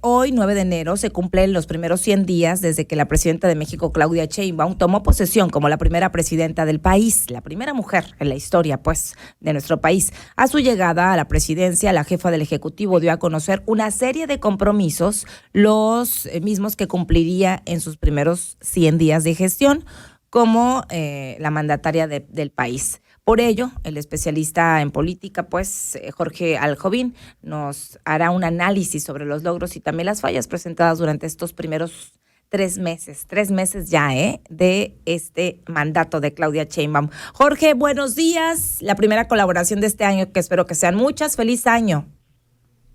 hoy, 9 de enero, se cumplen los primeros 100 días desde que la presidenta de México, Claudia Sheinbaum, tomó posesión como la primera presidenta del país, la primera mujer en la historia, pues, de nuestro país. A su llegada a la presidencia, la jefa del Ejecutivo dio a conocer una serie de compromisos, los mismos que cumpliría en sus primeros 100 días de gestión, como la mandataria del país. Por ello, el especialista en política, pues, Jorge Aljobin, nos hará un análisis sobre los logros y también las fallas presentadas durante estos primeros 3 meses ya, de este mandato de Claudia Sheinbaum. Jorge, buenos días. La primera colaboración de este año, que espero que sean muchas. ¡Feliz año!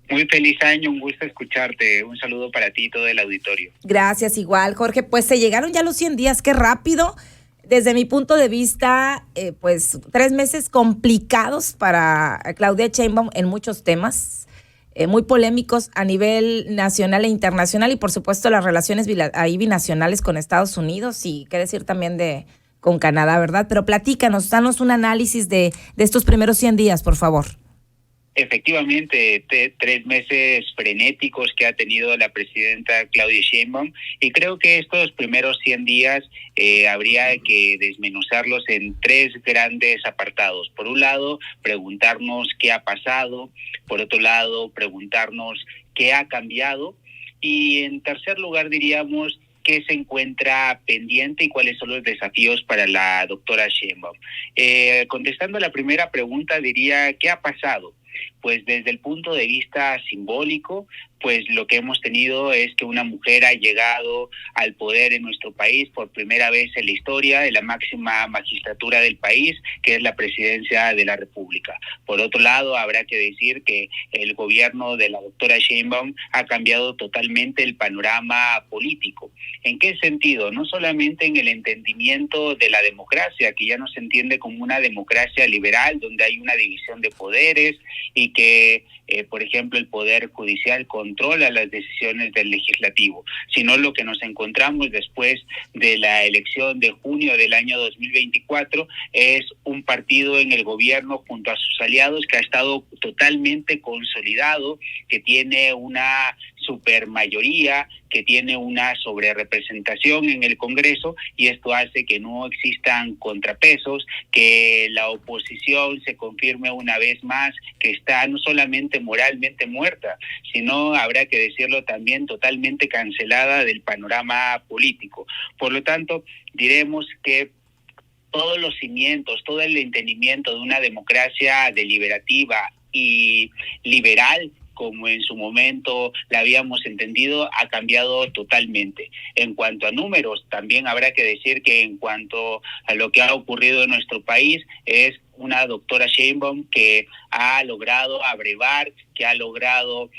Muy feliz año, un gusto escucharte. Un saludo para ti y todo el auditorio. Gracias, igual, Jorge. Pues se llegaron ya los 100 días, qué rápido. Desde mi punto de vista, pues 3 meses complicados para Claudia Sheinbaum en muchos temas, muy polémicos a nivel nacional e internacional y por supuesto las relaciones binacionales con Estados Unidos y qué decir también con Canadá, ¿verdad? Pero platícanos, danos un análisis de estos primeros 100 días, por favor. Efectivamente, 3 meses frenéticos que ha tenido la presidenta Claudia Sheinbaum y creo que estos primeros 100 días habría que desmenuzarlos en 3 grandes apartados. Por un lado, preguntarnos qué ha pasado, por otro lado, preguntarnos qué ha cambiado y en tercer lugar diríamos qué se encuentra pendiente y cuáles son los desafíos para la doctora Sheinbaum. Contestando a la primera pregunta diría ¿qué ha pasado? Pues desde el punto de vista simbólico, pues lo que hemos tenido es que una mujer ha llegado al poder en nuestro país por primera vez en la historia de la máxima magistratura del país, que es la presidencia de la República. Por otro lado, habrá que decir que el gobierno de la doctora Sheinbaum ha cambiado totalmente el panorama político. ¿En qué sentido? No solamente en el entendimiento de la democracia, que ya no se entiende como una democracia liberal, donde hay una división de poderes y que, por ejemplo, el Poder Judicial controla las decisiones del Legislativo, sino lo que nos encontramos después de la elección de junio del año 2024 es un partido en el gobierno junto a sus aliados que ha estado totalmente consolidado, que tiene una supermayoría, que tiene una sobrerepresentación en el Congreso y esto hace que no existan contrapesos, que la oposición se confirme una vez más que está no solamente moralmente muerta, sino, habrá que decirlo también, totalmente cancelada del panorama político. Por lo tanto, diremos que todos los cimientos, todo el entendimiento de una democracia deliberativa y liberal, como en su momento la habíamos entendido, ha cambiado totalmente. En cuanto a números, también habrá que decir que en cuanto a lo que ha ocurrido en nuestro país, es una doctora Sheinbaum que ha logrado abrevar, que ha logrado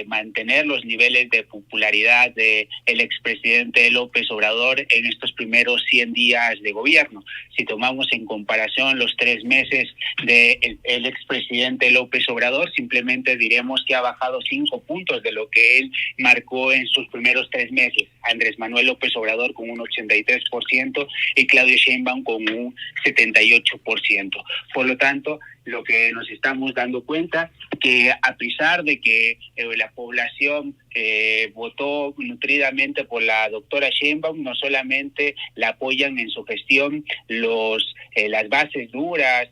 mantener los niveles de popularidad del expresidente López Obrador en estos primeros 100 días de gobierno. Si tomamos en comparación los 3 meses del expresidente López Obrador, simplemente diremos que ha bajado 5 puntos de lo que él marcó en sus primeros 3 meses. Andrés Manuel López Obrador con un 83% y Claudia Sheinbaum con un 78%. Por lo tanto, lo que nos estamos dando cuenta que a pesar de que la población votó nutridamente por la doctora Sheinbaum, no solamente la apoyan en su gestión las bases duras,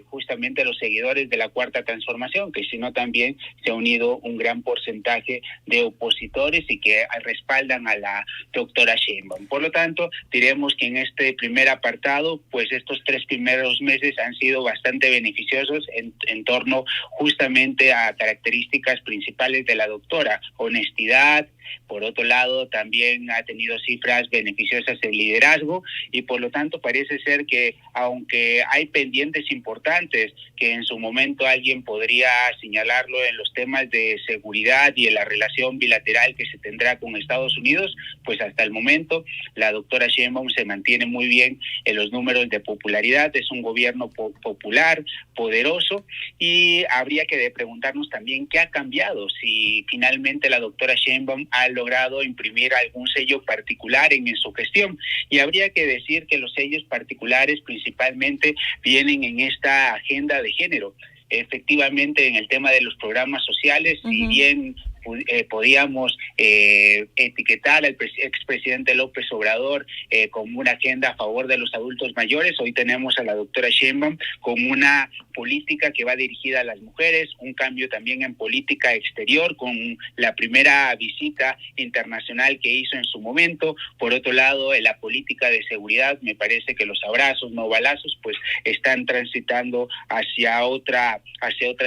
justamente los seguidores de la Cuarta Transformación, que sino también se ha unido un gran porcentaje de opositores y que respaldan a la doctora Sheinbaum. Por lo tanto, diremos que en este primer apartado, pues estos 3 primeros meses han sido bastante beneficiosos en torno justamente a características principales de la doctora: honestidad. Por otro lado, también ha tenido cifras beneficiosas en liderazgo y por lo tanto parece ser que, aunque hay pendientes importantes que en su momento alguien podría señalarlo en los temas de seguridad y en la relación bilateral que se tendrá con Estados Unidos, pues hasta el momento la doctora Sheinbaum se mantiene muy bien en los números de popularidad. Es un gobierno popular, poderoso, y habría que preguntarnos también qué ha cambiado, si finalmente la doctora Sheinbaum ha logrado imprimir algún sello particular en su gestión. Y habría que decir que los sellos particulares principalmente vienen en esta agenda de género. Efectivamente, en el tema de los programas sociales, si bien podíamos etiquetar al expresidente López Obrador como una agenda a favor de los adultos mayores. Hoy tenemos a la doctora Sheinbaum como una política que va dirigida a las mujeres, un cambio también en política exterior con la primera visita internacional que hizo en su momento. Por otro lado, en la política de seguridad, me parece que los abrazos, no balazos, pues están transitando hacia otra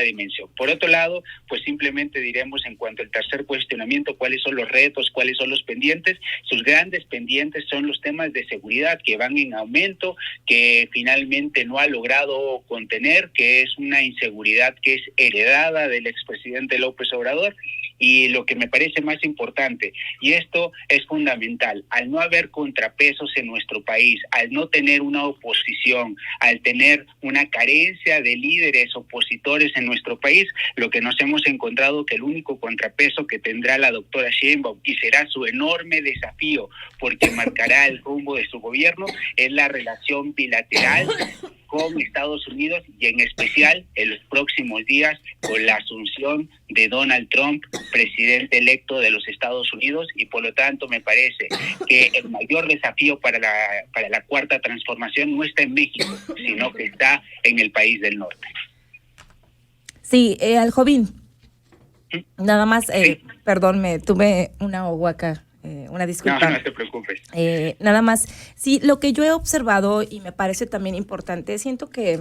dimensión. Por otro lado, pues simplemente diremos en cuanto al tercer cuestionamiento, cuáles son los retos, cuáles son los pendientes. Sus grandes pendientes son los temas de seguridad que van en aumento, que finalmente no ha logrado contener, que es una inseguridad que es heredada del expresidente López Obrador. Y lo que me parece más importante, y esto es fundamental, al no haber contrapesos en nuestro país, al no tener una oposición, al tener una carencia de líderes opositores en nuestro país, lo que nos hemos encontrado que el único contrapeso que tendrá la doctora Sheinbaum, y será su enorme desafío porque marcará el rumbo de su gobierno, es la relación bilateral con Estados Unidos y en especial en los próximos días con la asunción de Donald Trump, presidente electo de los Estados Unidos, y por lo tanto me parece que el mayor desafío para la cuarta transformación no está en México, sino que está en el país del norte. Sí, Aljovín, nada más, perdón, me tuve una huaca. Una disculpa. No te preocupes. Nada más, sí, lo que yo he observado y me parece también importante, siento que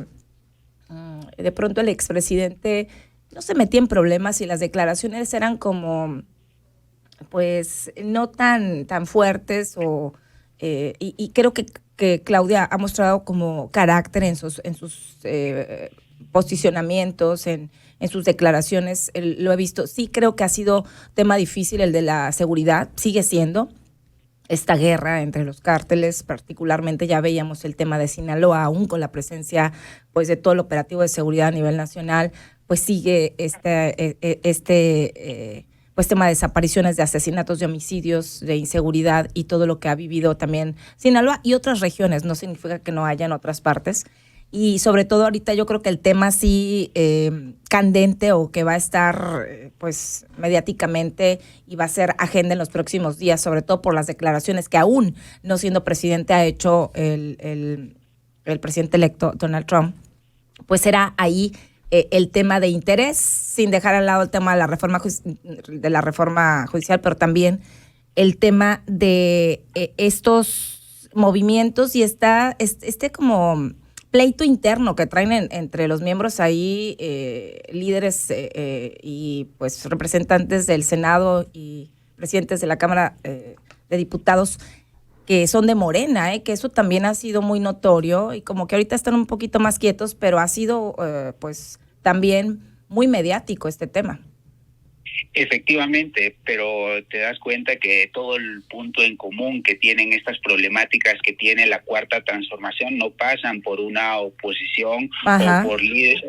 de pronto el expresidente no se metía en problemas y las declaraciones eran como, pues, no tan fuertes y creo que Claudia ha mostrado como carácter en sus posicionamientos, en sus declaraciones, lo he visto. Sí creo que ha sido tema difícil el de la seguridad, sigue siendo esta guerra entre los cárteles, particularmente ya veíamos el tema de Sinaloa, aún con la presencia pues de todo el operativo de seguridad a nivel nacional, pues sigue pues tema de desapariciones, de asesinatos, de homicidios, de inseguridad y todo lo que ha vivido también Sinaloa y otras regiones, no significa que no haya en otras partes. Y sobre todo ahorita yo creo que el tema sí candente o que va a estar pues mediáticamente y va a ser agenda en los próximos días, sobre todo por las declaraciones que aún no siendo presidente ha hecho el presidente electo Donald Trump, pues será ahí el tema de interés, sin dejar al lado el tema de la reforma judicial, pero también el tema de estos movimientos y este como pleito interno que traen entre los miembros ahí, líderes y pues representantes del Senado y presidentes de la Cámara de Diputados que son de Morena, que eso también ha sido muy notorio y como que ahorita están un poquito más quietos, pero ha sido pues también muy mediático este tema. Efectivamente, pero te das cuenta que todo el punto en común que tienen estas problemáticas que tiene la cuarta transformación no pasan por una oposición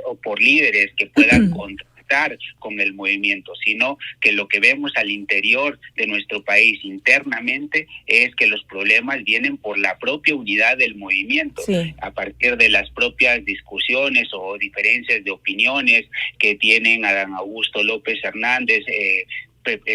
o por líderes que puedan contrastar con el movimiento, sino que lo que vemos al interior de nuestro país internamente es que los problemas vienen por la propia unidad del movimiento, a partir de las propias discusiones o diferencias de opiniones que tienen Adán Augusto López Hernández,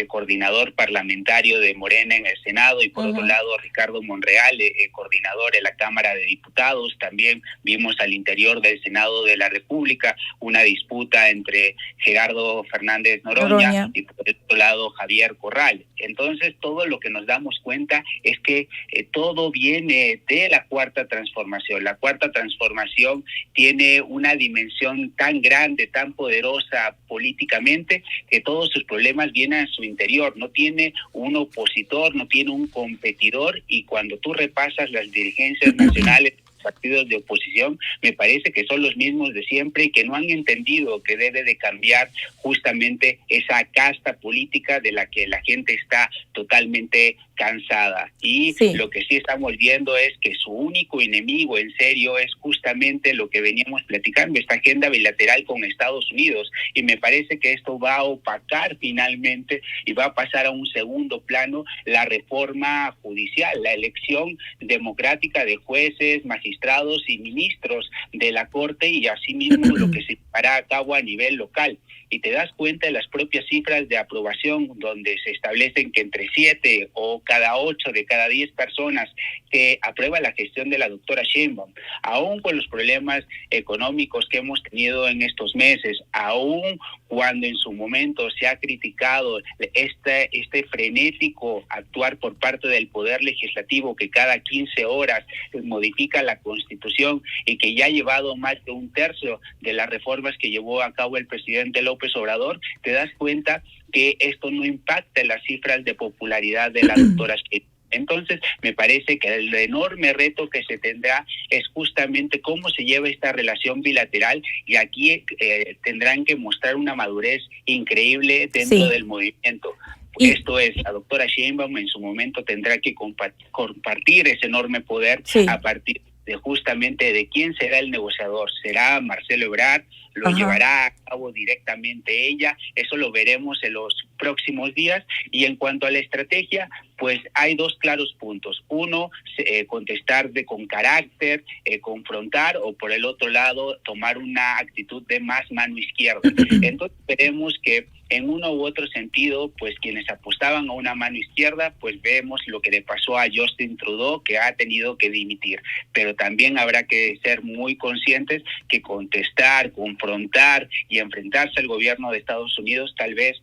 coordinador parlamentario de Morena en el Senado, y por otro lado Ricardo Monreal, coordinador en la Cámara de Diputados. También vimos al interior del Senado de la República una disputa entre Gerardo Fernández Noroña y por otro lado Javier Corral. Entonces todo lo que nos damos cuenta es que todo viene de la cuarta transformación. La cuarta transformación tiene una dimensión tan grande, tan poderosa políticamente, que todos sus problemas vienen a su interior. No tiene un opositor, no tiene un competidor, y cuando tú repasas las dirigencias nacionales, partidos de oposición, me parece que son los mismos de siempre y que no han entendido que debe de cambiar justamente esa casta política de la que la gente está totalmente cansada. Y lo que sí estamos viendo es que su único enemigo en serio es justamente lo que veníamos platicando, esta agenda bilateral con Estados Unidos, y me parece que esto va a opacar finalmente y va a pasar a un segundo plano la reforma judicial, la elección democrática de jueces, magistrados magistrados y ministros de la Corte y asimismo lo que se llevará a cabo a nivel local. Y te das cuenta de las propias cifras de aprobación, donde se establecen que entre 7 o cada 8 de cada 10 personas que aprueba la gestión de la doctora Sheinbaum, aún con los problemas económicos que hemos tenido en estos meses, aún cuando en su momento se ha criticado este frenético actuar por parte del Poder Legislativo, que cada 15 horas modifica la Constitución y que ya ha llevado más de un tercio de las reformas que llevó a cabo el presidente López Obrador, te das cuenta que esto no impacta en las cifras de popularidad de la doctora Sheinbaum. Entonces, me parece que el enorme reto que se tendrá es justamente cómo se lleva esta relación bilateral, y aquí tendrán que mostrar una madurez increíble dentro del movimiento. Esto es, la doctora Sheinbaum en su momento tendrá que compartir ese enorme poder a partir de justamente de quién será el negociador. ¿Será Marcelo Ebrard? ¿Lo llevará a cabo directamente ella? Eso lo veremos en los próximos días. Y en cuanto a la estrategia, pues hay dos claros puntos. Uno, contestar con carácter, confrontar, o por el otro lado, tomar una actitud de más mano izquierda. Entonces veremos que en uno u otro sentido, pues quienes apostaban a una mano izquierda, pues vemos lo que le pasó a Justin Trudeau, que ha tenido que dimitir. Pero también habrá que ser muy conscientes que contestar, confrontar y enfrentarse al gobierno de Estados Unidos tal vez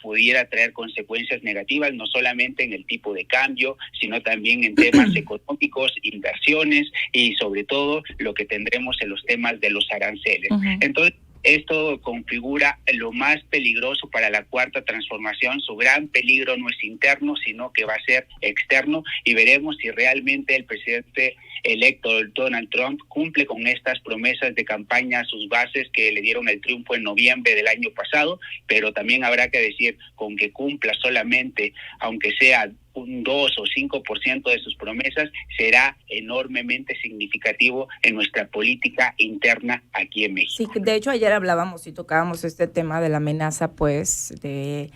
pudiera traer consecuencias negativas, no solamente en el tipo de cambio, sino también en temas económicos, inversiones y sobre todo lo que tendremos en los temas de los aranceles. Entonces, esto configura lo más peligroso para la cuarta transformación. Su gran peligro no es interno, sino que va a ser externo, y veremos si realmente el presidente electo Donald Trump cumple con estas promesas de campaña a sus bases que le dieron el triunfo en noviembre del año pasado, pero también habrá que decir, con que cumpla solamente, aunque sea un 2 o 5% de sus promesas, será enormemente significativo en nuestra política interna aquí en México. Sí, de hecho ayer hablábamos y tocábamos este tema de la amenaza, pues, de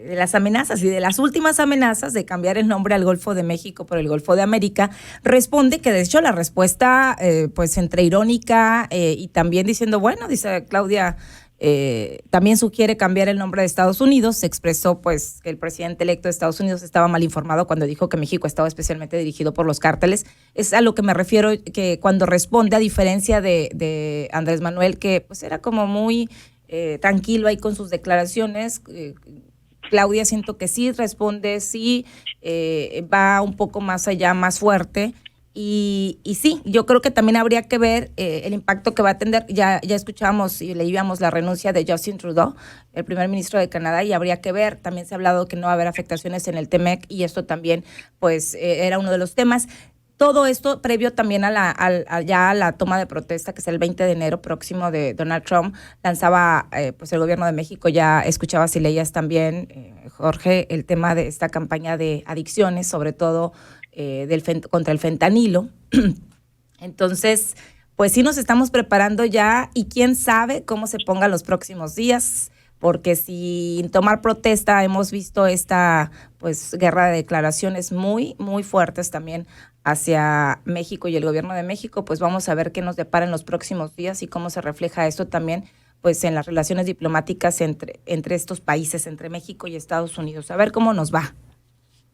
las amenazas y de las últimas amenazas de cambiar el nombre al Golfo de México por el Golfo de América. Responde que de hecho la respuesta, pues entre irónica y también diciendo, bueno, dice Claudia, también sugiere cambiar el nombre de Estados Unidos. Se expresó pues que el presidente electo de Estados Unidos estaba mal informado cuando dijo que México estaba especialmente dirigido por los cárteles. Es a lo que me refiero, que cuando responde, a diferencia de Andrés Manuel, que pues era como muy tranquilo ahí con sus declaraciones, Claudia siento que sí responde, sí va un poco más allá, más fuerte. Y sí, yo creo que también habría que ver el impacto que va a tener. Ya escuchábamos y leíamos la renuncia de Justin Trudeau, el primer ministro de Canadá, y habría que ver. También se ha hablado que no va a haber afectaciones en el TEMEC, y esto también pues era uno de los temas. Todo esto previo también a la toma de protesta, que es el 20 de enero próximo de Donald Trump. Lanzaba pues el gobierno de México, ya escuchabas y leías también, Jorge, el tema de esta campaña de adicciones, sobre todo contra el fentanilo. Entonces, pues sí nos estamos preparando ya, y quién sabe cómo se pongan los próximos días, porque sin tomar protesta hemos visto esta pues guerra de declaraciones muy, muy fuertes también hacia México y el gobierno de México. Pues vamos a ver qué nos depara en los próximos días y cómo se refleja esto también pues en las relaciones diplomáticas entre estos países, entre México y Estados Unidos. A ver cómo nos va.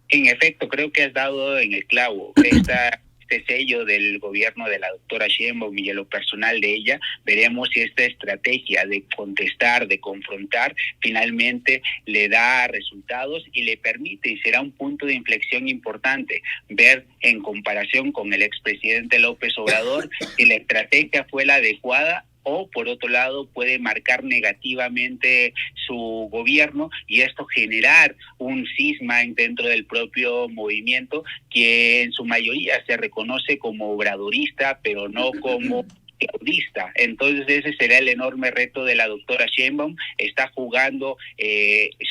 En efecto, creo que has dado en el clavo. Este sello del gobierno de la doctora Sheinbaum y en lo personal de ella, veremos si esta estrategia de contestar, de confrontar, finalmente le da resultados y le permite, y será un punto de inflexión importante, ver en comparación con el expresidente López Obrador si la estrategia fue la adecuada, o por otro lado puede marcar negativamente su gobierno, y esto generar un cisma dentro del propio movimiento, que en su mayoría se reconoce como obradorista, pero no como claudista. Entonces ese será el enorme reto de la doctora Sheinbaum. Está jugando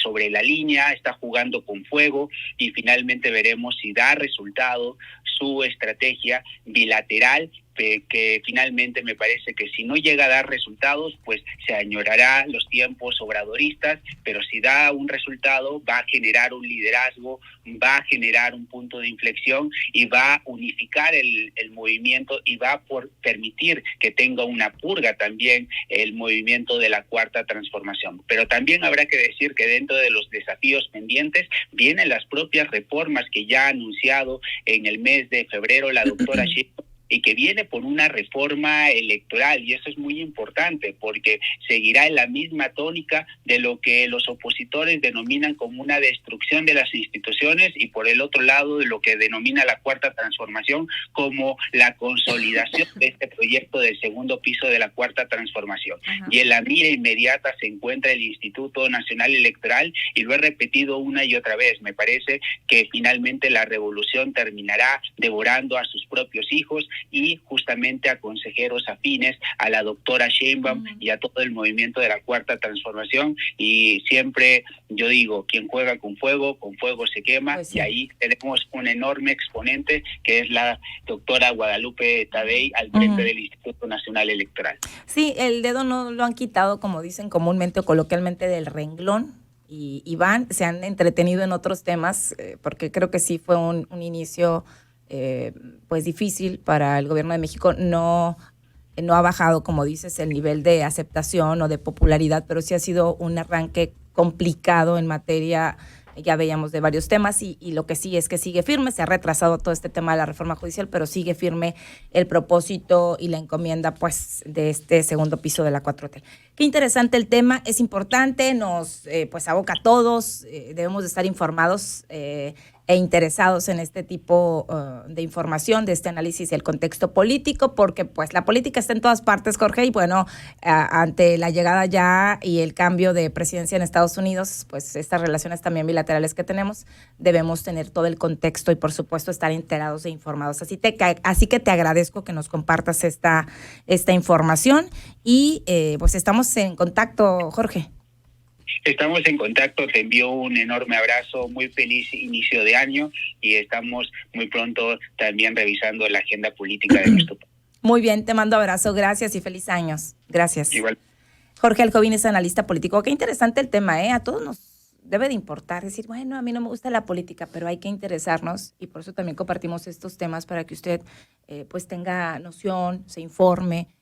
sobre la línea, está jugando con fuego, y finalmente veremos si da resultado su estrategia bilateral que finalmente me parece que si no llega a dar resultados, pues se añorará los tiempos obradoristas, pero si da un resultado va a generar un liderazgo, va a generar un punto de inflexión y va a unificar el movimiento y va a permitir que tenga una purga también el movimiento de la Cuarta Transformación. Pero también habrá que decir que dentro de los desafíos pendientes vienen las propias reformas que ya ha anunciado en el mes de febrero la doctora Sheinbaum, y que viene por una reforma electoral, y eso es muy importante porque seguirá en la misma tónica de lo que los opositores denominan como una destrucción de las instituciones, y por el otro lado de lo que denomina la Cuarta Transformación como la consolidación de este proyecto del segundo piso de la Cuarta Transformación. Ajá. Y en la mira inmediata se encuentra el Instituto Nacional Electoral, y lo he repetido una y otra vez, me parece que finalmente la revolución terminará devorando a sus propios hijos y justamente a consejeros afines a la doctora Sheinbaum y a todo el movimiento de la Cuarta Transformación. Y siempre yo digo, quien juega con fuego se quema, pues sí. Y ahí tenemos un enorme exponente que es la doctora Guadalupe Tadei al frente del Instituto Nacional Electoral. Sí, el dedo no lo han quitado, como dicen comúnmente o coloquialmente, del renglón. Y se han entretenido en otros temas, porque creo que sí fue un inicio pues difícil para el gobierno de México. No ha bajado, como dices, el nivel de aceptación o de popularidad, pero sí ha sido un arranque complicado en materia, ya veíamos, de varios temas, y lo que sí es que sigue firme. Se ha retrasado todo este tema de la reforma judicial, pero sigue firme el propósito y la encomienda, pues, de este segundo piso de la 4T. Qué interesante el tema, es importante, nos pues aboca a todos, debemos de estar informados e interesados en este tipo de información, de este análisis del contexto político, porque pues la política está en todas partes, Jorge, y bueno, ante la llegada ya y el cambio de presidencia en Estados Unidos, pues estas relaciones también bilaterales que tenemos, debemos tener todo el contexto y por supuesto estar enterados e informados. Así que te agradezco que nos compartas esta información y pues estamos en contacto, Jorge. Estamos en contacto, te envío un enorme abrazo, muy feliz inicio de año, y estamos muy pronto también revisando la agenda política de nuestro país. Muy bien, te mando abrazo, gracias y feliz años. Gracias. Igual. Jorge Alcovín es analista político. Qué interesante el tema, a todos nos debe de importar, decir, bueno, a mí no me gusta la política, pero hay que interesarnos, y por eso también compartimos estos temas para que usted pues tenga noción, se informe